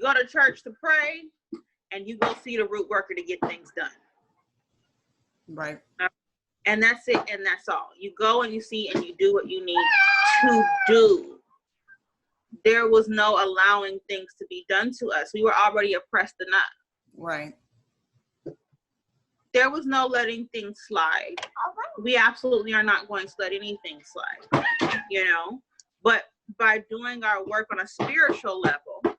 go to church to pray, and you go see the root worker to get things done. Right. And that's it, and that's all. You go and you see and you do what you need to do. There was no allowing things to be done to us. We were already oppressed enough. Right. There was no letting things slide. We absolutely are not going to let anything slide, you know? But by doing our work on a spiritual level,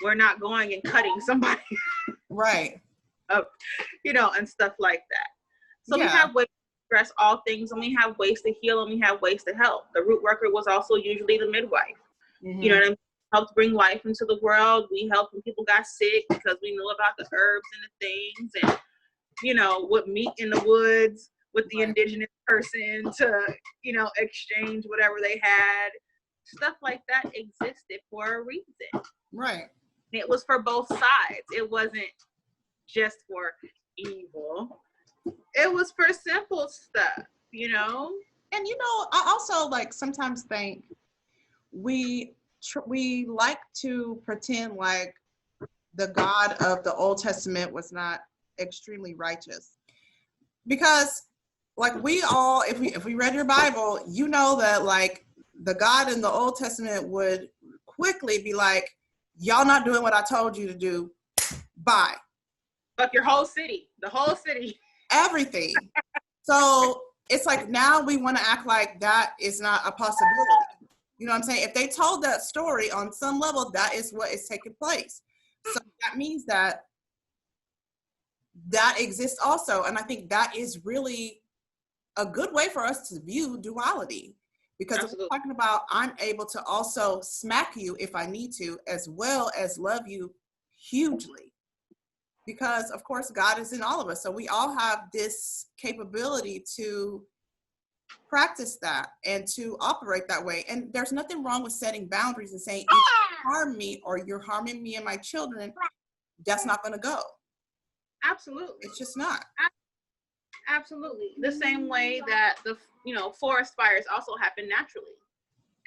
we're not going and cutting somebody. Right. Up, you know, and stuff like that. So yeah. We have ways to address all things, and we have ways to heal, and we have ways to help. The root worker was also usually the midwife. Mm-hmm. You know what I mean? Helped bring life into the world. We helped when people got sick because we knew about the herbs and the things, and you know, what meat in the woods with the indigenous person to, you know, exchange whatever they had. Stuff like that existed for a reason. Right. It was for both sides. It wasn't just for evil. It was for simple stuff, you know? And, you know, I also like sometimes think we like to pretend like the God of the Old Testament was not extremely righteous, because like we all, if we read your Bible, you know that like the God in the Old Testament would quickly be like, y'all not doing what I told you to do. Bye. Fuck your whole city, the whole city. Everything. So it's like now we want to act like that is not a possibility. You know what I'm saying? If they told that story on some level, that is what is taking place. So that means that exists also. And I think that is really a good way for us to view duality. Because if we're talking about, I'm able to also smack you if I need to, as well as love you hugely. Because of course, God is in all of us. So we all have this capability to practice that and to operate that way. And there's nothing wrong with setting boundaries and saying, if you harm me or you're harming me and my children, that's not going to go. Absolutely. It's just not. Absolutely. The same way that the, you know, forest fires also happen naturally.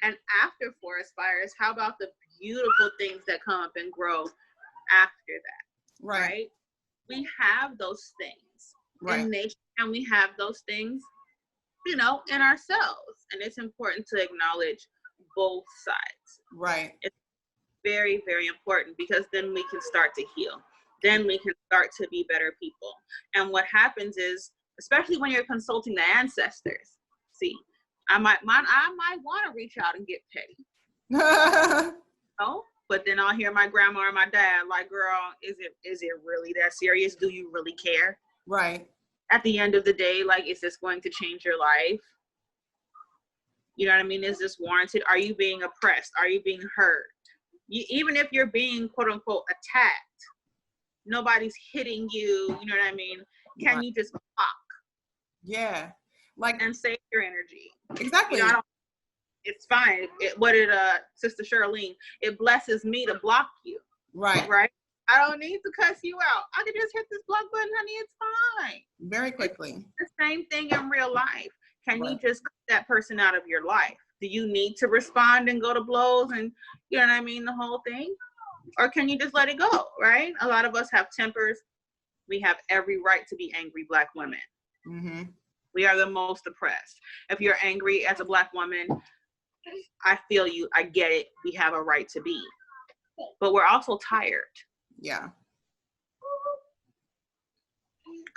And after forest fires, how about the beautiful things that come up and grow after that? Right? We have those things in nature, and we have those things, you know, in ourselves. And it's important to acknowledge both sides. Right. It's very, very important, because then we can start to heal. Then we can start to be better people. And what happens is, especially when you're consulting the ancestors, see, I might want to reach out and get petty. Oh, but then I'll hear my grandma or my dad like, girl, is it really that serious? Do you really care? Right. At the end of the day, like, is this going to change your life? You know what I mean? Is this warranted? Are you being oppressed? Are you being hurt? Even if you're being, quote unquote, attacked, nobody's hitting you. You know what I mean? Can you just block? Yeah. Like, and save your energy. Exactly. You know, it's fine. What did Sister Charlene? It blesses me to block you. Right. Right. I don't need to cuss you out. I can just hit this block button, honey. It's fine. Very quickly. It's the same thing in real life. Can you just cut that person out of your life? Do you need to respond and go to blows and, you know what I mean, the whole thing? Or can you just let it go, right? A lot of us have tempers. We have every right to be angry Black women. Mm-hmm. We are the most oppressed. If you're angry as a Black woman, I feel you. I get it. We have a right to be. But we're also tired. Yeah.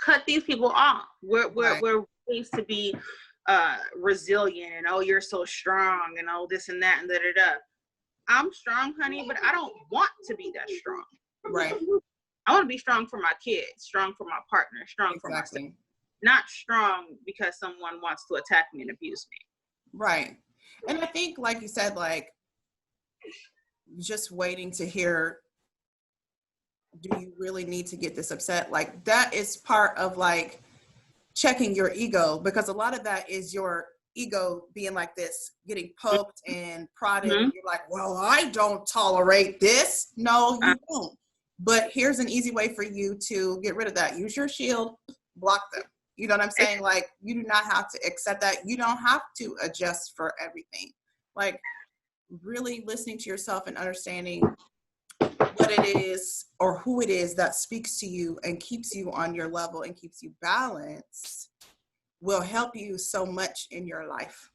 Cut these people off. We're raised to be resilient, and oh, you're so strong, and oh, this and that and da-da-da. I'm strong, honey, but I don't want to be that strong. Right. I want to be strong for my kids, strong for my partner, strong for myself. Not strong because someone wants to attack me and abuse me. Right. And I think, like you said, like, just waiting to hear, do you really need to get this upset? Like, that is part of, like, checking your ego, because a lot of that is your ego being like this, getting poked and prodded. Mm-hmm. And you're like, well, I don't tolerate this. No, you don't. But here's an easy way for you to get rid of that. Use your shield, block them. You know what I'm saying? Like, you do not have to accept that. You don't have to adjust for everything. Like, really listening to yourself and understanding what it is or who it is that speaks to you and keeps you on your level and keeps you balanced will help you so much in your life.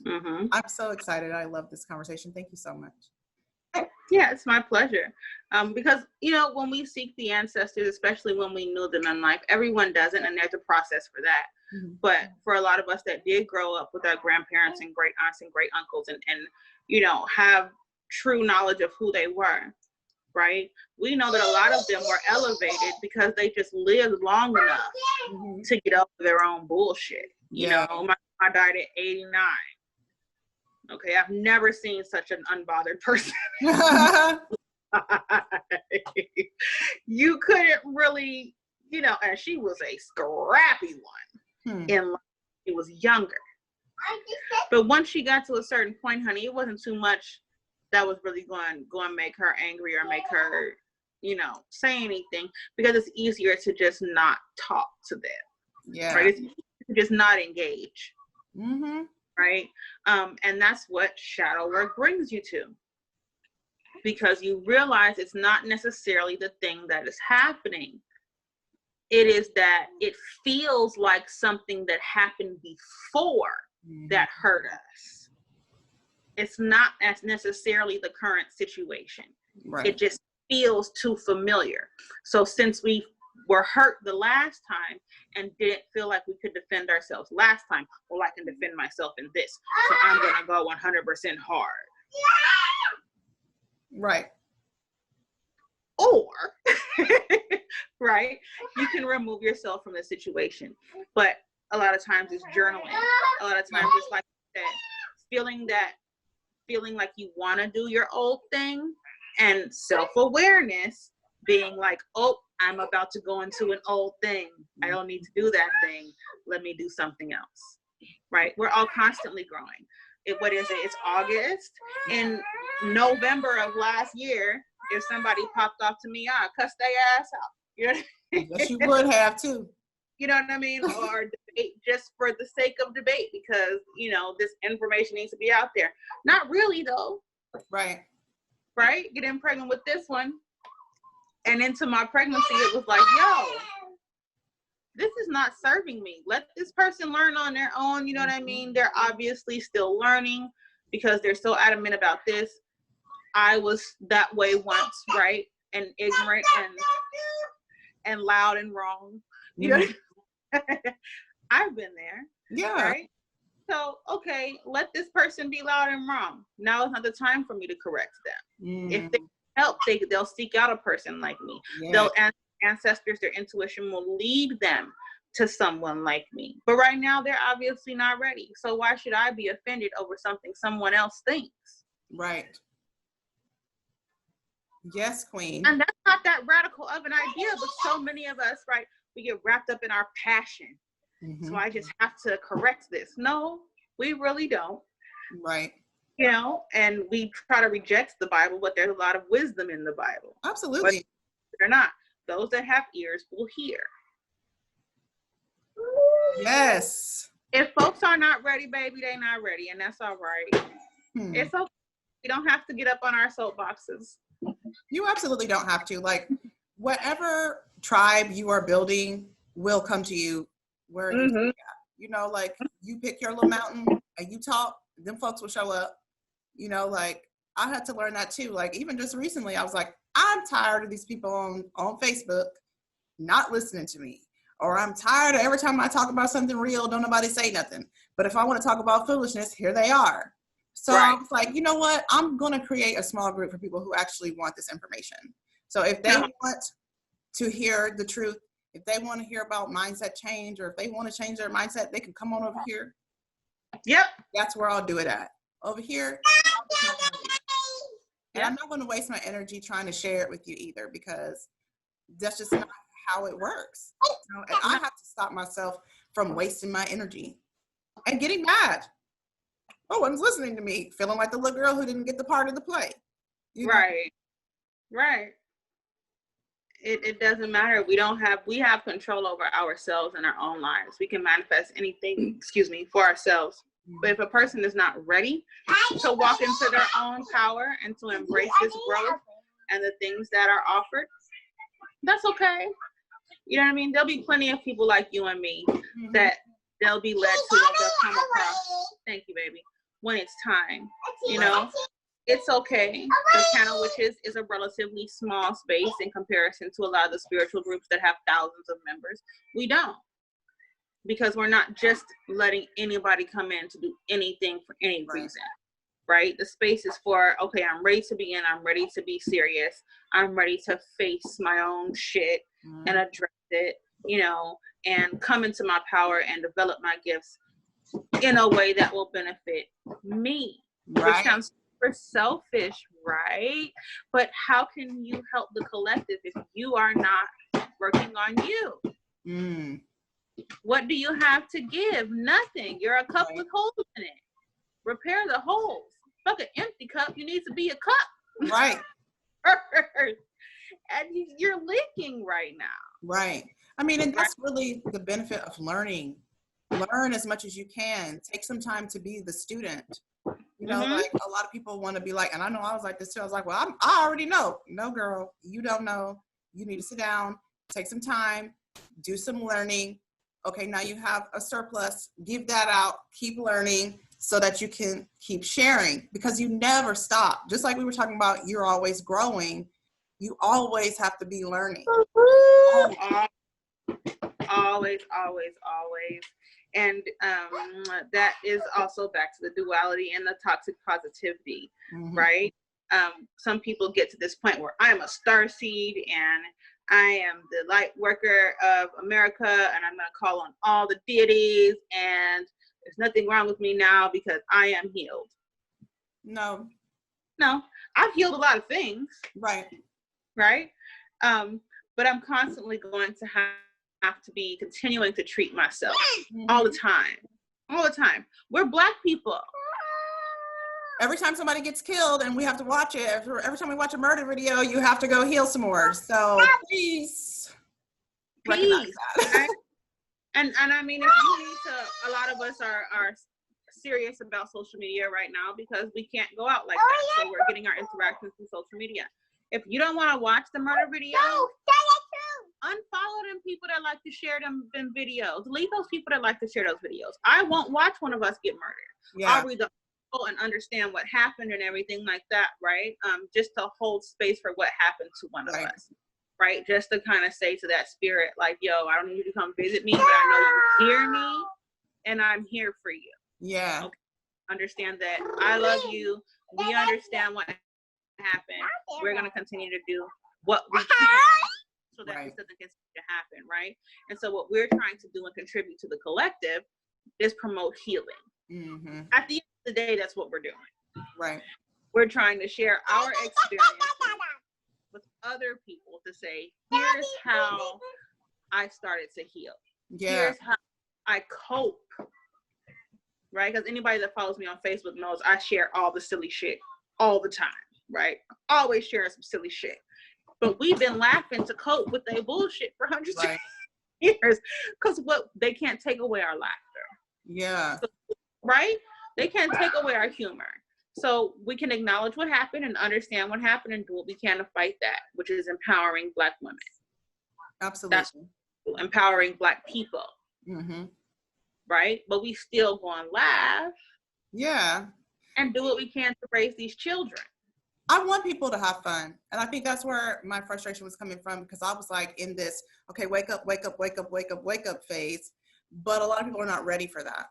Mm-hmm. I'm so excited. I love this conversation. Thank you so much. Yeah, it's my pleasure. Because, you know, when we seek the ancestors, especially when we knew them in life, everyone doesn't, and there's a process for that. Mm-hmm. But for a lot of us that did grow up with our grandparents and great aunts and great uncles and you know, have true knowledge of who they were, right? We know that a lot of them were elevated because they just lived long enough Mm-hmm. to get over their own bullshit. You Yeah. know, my died at 89. Okay, I've never seen such an unbothered person. You couldn't really, you know, and she was a scrappy one in life. She was younger. But once she got to a certain point, honey, it wasn't too much that was really going to make her angry or make her, you know, say anything, because it's easier to just not talk to them. Yeah. Right? It's easier to just not engage. Mm-hmm. Right? And that's what shadow work brings you to. Because you realize it's not necessarily the thing that is happening. It is that it feels like something that happened before that hurt us. It's not as necessarily the current situation. Right. It just feels too familiar. So since we were hurt the last time and didn't feel like we could defend ourselves last time, well, I can defend myself in this. So I'm going to go 100% hard. Right. Or, right, you can remove yourself from the situation. But a lot of times it's journaling. A lot of times it's like that, feeling like you want to do your old thing, and self-awareness being like, oh, I'm about to go into an old thing. I don't need to do that thing. Let me do something else. Right? We're all constantly growing. What is it? It's August. In November of last year, if somebody popped off to me, I cuss their ass out. You know? Yes, you would have too. You know what I mean? Or debate just for the sake of debate, because, you know, this information needs to be out there. Not really, though. Right. Right? Getting pregnant with this one. And into my pregnancy, it was like, yo, this is not serving me. Let this person learn on their own. You know what I mean? They're obviously still learning because they're so adamant about this. I was that way once, right? And ignorant and loud and wrong. You know? I've been there. Yeah. Right? So, okay, let this person be loud and wrong. Now is not the time for me to correct them. If they help, they'll seek out a person like me. Yeah. Ancestors, their intuition will lead them to someone like me. But right now, they're obviously not ready. So why should I be offended over something someone else thinks? Right. Yes, queen. And that's not that radical of an idea, but so many of us, right, we get wrapped up in our passion. So I just have to correct this. No, we really don't. Right. You know, and we try to reject the Bible, but there's a lot of wisdom in the Bible. Absolutely. But they're not. Those that have ears will hear. Yes. If folks are not ready, baby, they're not ready, and that's all right. It's okay. We don't have to get up on our soapboxes. You absolutely don't have to. Like, whatever tribe you are building will come to you where you know, like, you pick your little mountain and you talk, them folks will show up. You know, like, I had to learn that too. Like, even just recently, I was like, I'm tired of these people on Facebook not listening to me. Or I'm tired of every time I talk about something real, don't nobody say nothing. But if I want to talk about foolishness, here they are. So I was like, you know what? I'm going to create a small group for people who actually want this information. So if they want to hear the truth, if they want to hear about mindset change, or if they want to change their mindset, they can come on over here. Yep. That's where I'll do it at. Over here. And I'm not going to waste my energy trying to share it with you either, because that's just not how it works. You know? And I have to stop myself from wasting my energy and getting mad. No one's listening to me, feeling like the little girl who didn't get the part of the play. You know? Right. It doesn't matter. We have control over ourselves and our own lives. We can manifest anything, for ourselves. But if a person is not ready to walk into their own power and to embrace this growth, and the things that are offered, that's okay. You know what I mean? There'll be plenty of people like you and me that they'll be led to, or they'll come across. Thank you, baby. When it's time, you know, it's okay. The Channel Witches is a relatively small space in comparison to a lot of the spiritual groups that have thousands of members. We don't, because we're not just letting anybody come in to do anything for any reason, right? The space is for, okay, I'm ready to begin. I'm ready to be serious. I'm ready to face my own shit and address it, you know, and come into my power and develop my gifts in a way that will benefit me. Which sounds super selfish, right? But how can you help the collective if you are not working on you? What do you have to give? Nothing. You're a cup with holes in it. Repair the holes. Fuck an empty cup. You need to be a cup. Right. And you're leaking right now. Right. I mean, and that's really the benefit of learning. Learn as much as you can. Take some time to be the student. You know, like a lot of people want to be like, and I know I was like this too. I was like, well, I already know. No, girl, you don't know. You need to sit down, take some time, do some learning. Okay, now you have a surplus. Give that out. Keep learning so that you can keep sharing, because you never stop. Just like we were talking about, you're always growing. You always have to be learning. Always. And that is also back to the duality and the toxic positivity, right? Some people get to this point where I'm a starseed and I am the light worker of America, and I'm going to call on all the deities, and there's nothing wrong with me now because I am healed. No, I've healed a lot of things. Right. But I'm constantly going to have to be continuing to treat myself all the time. We're Black people. Every time somebody gets killed and we have to watch it, every time we watch a murder video, you have to go heal some more. So please. Right? And I mean, if you need to, a lot of us are serious about social media right now because we can't go out like that. So we're getting our interactions through social media. If you don't want to watch the murder video, unfollow them people that like to share them videos. Leave those people that like to share those videos. I won't watch one of us get murdered. Yeah. I'll read the article and understand what happened and everything like that, right? Just to hold space for what happened to one of us, right? Just to kind of say to that spirit, like, yo, I don't need you to come visit me, but I know you hear me and I'm here for you. Yeah. Okay. Understand that I love you. We understand what happened. We're going to continue to do what we can so that this doesn't continue to happen, right? And so what we're trying to do and contribute to the collective is promote healing. At the end of the day, that's what we're doing. Right. We're trying to share our experience with other people to say, here's how I started to heal. Here's how I cope. Right? Because anybody that follows me on Facebook knows I share all the silly shit all the time. Right? Always sharing some silly shit. But we've been laughing to cope with their bullshit for hundreds of years because they can't take away our laughter. Yeah. So, right? They can't take away our humor. So we can acknowledge what happened and understand what happened and do what we can to fight that, which is empowering Black women. Absolutely. That's empowering Black people. Right? But we still go and laugh. Yeah. And do what we can to raise these children. I want people to have fun. And I think that's where my frustration was coming from, because I was like in this, okay, wake up phase. But a lot of people are not ready for that.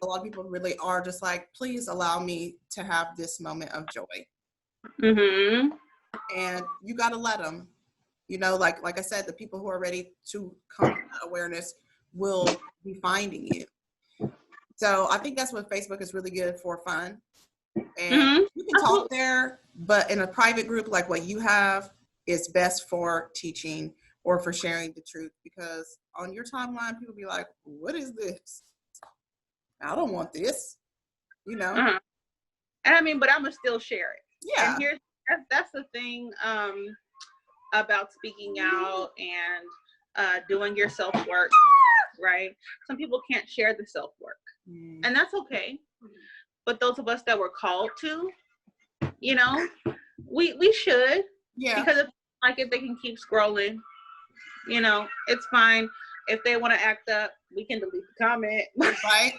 A lot of people really are just like, please allow me to have this moment of joy. And you got to let them, you know, like I said, the people who are ready to come to that awareness will be finding you. So I think that's what Facebook is really good for, fun. And you can talk there, but in a private group like what you have is best for teaching or for sharing the truth, because on your timeline, people be like, what is this? I don't want this, you know? And I mean, but I'm gonna still share it. Yeah. And that's the thing about speaking out and doing your self-work, right? Some people can't share the self-work, and that's okay. But those of us that were called to, you know, We should. Yeah. Because if they can keep scrolling, it's fine. If they want to act up, we can delete the comment. Right.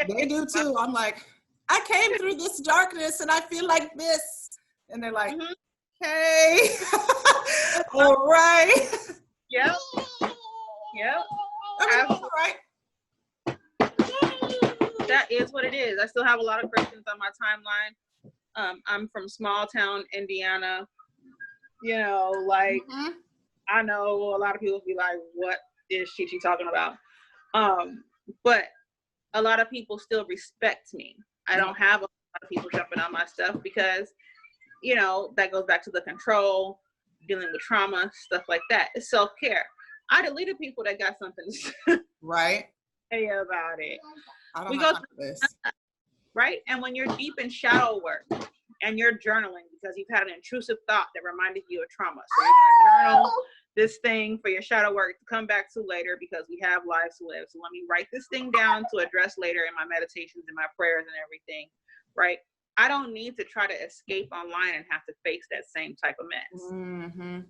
They do too. I'm like, I came through this darkness and I feel like this. And they're like, hey, all right. Yep. I mean, all right. That is what it is. I still have a lot of Christians on my timeline. I'm from small town Indiana. I know a lot of people be like, what is she talking about? But a lot of people still respect me. I don't have a lot of people jumping on my stuff because, that goes back to the control, dealing with trauma, stuff like that. It's self-care. I deleted people that got something to right. say about it. I don't have time for this. Right? And when you're deep in shadow work and you're journaling because you've had an intrusive thought that reminded you of trauma. So you're going to journal this thing for your shadow work to come back to later because we have lives to live. So let me write this thing down to address later in my meditations and my prayers and everything, right? I don't need to try to escape online and have to face that same type of mess. Mm-hmm.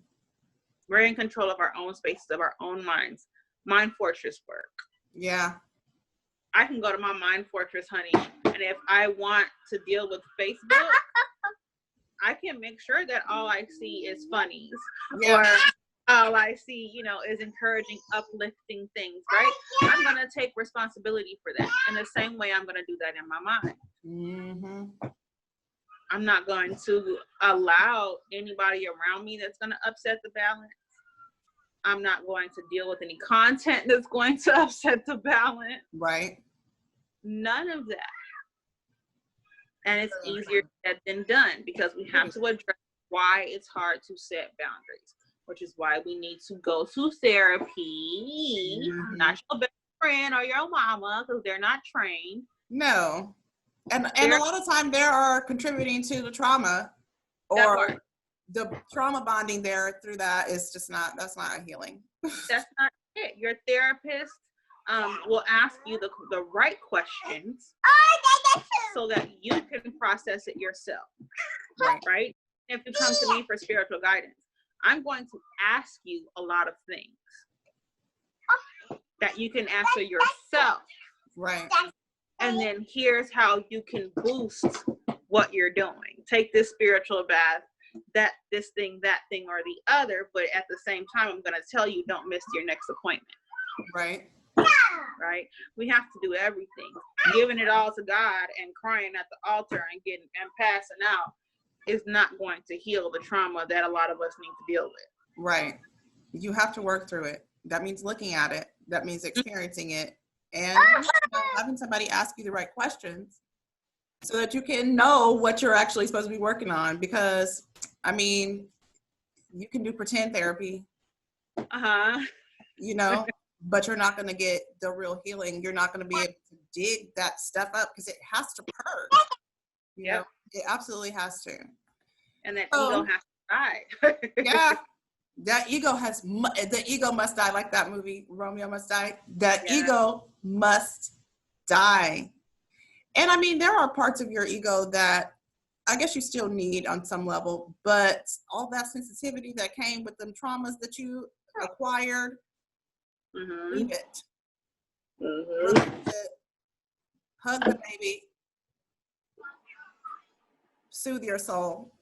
We're in control of our own spaces, of our own minds. Mind fortress work. Yeah. I can go to my mind fortress, honey, and if I want to deal with Facebook, I can make sure that all I see is funnies, or all I see, is encouraging, uplifting things, right? I'm going to take responsibility for that. In the same way, I'm going to do that in my mind. Mm-hmm. I'm not going to allow anybody around me that's going to upset the balance. I'm not going to deal with any content that's going to upset the balance. Right. None of that. And it's easier said than done because we have to address why it's hard to set boundaries, which is why we need to go to therapy, not your best friend or your mama, because they're not trained. No. And a lot of time they are contributing to the trauma, or the trauma bonding there through that is just that's not a healing. That's not it. Your therapist will ask you the right questions so that you can process it yourself. Right? If you come to me for spiritual guidance, I'm going to ask you a lot of things that you can answer yourself. Right. And then here's how you can boost what you're doing. Take this spiritual bath, this thing, that thing, or the other. But at the same time, I'm going to tell you, don't miss your next appointment. Right. Right. We have to do everything. Giving it all to God and crying at the altar and passing out is not going to heal the trauma that a lot of us need to deal with. Right. You have to work through it. That means looking at it. That means experiencing it. And having somebody ask you the right questions so that you can know what you're actually supposed to be working on. Because, you can do pretend therapy, but you're not going to get the real healing. You're not going to be able to dig that stuff up because it has to purge. You know? It absolutely has to. And that ego has to die. Yeah. The ego must die, like that movie, Romeo Must Die. That ego must die. And there are parts of your ego that I guess you still need on some level, but all that sensitivity that came with them traumas that you acquired, leave it. Release it. Hug the baby. Soothe your soul.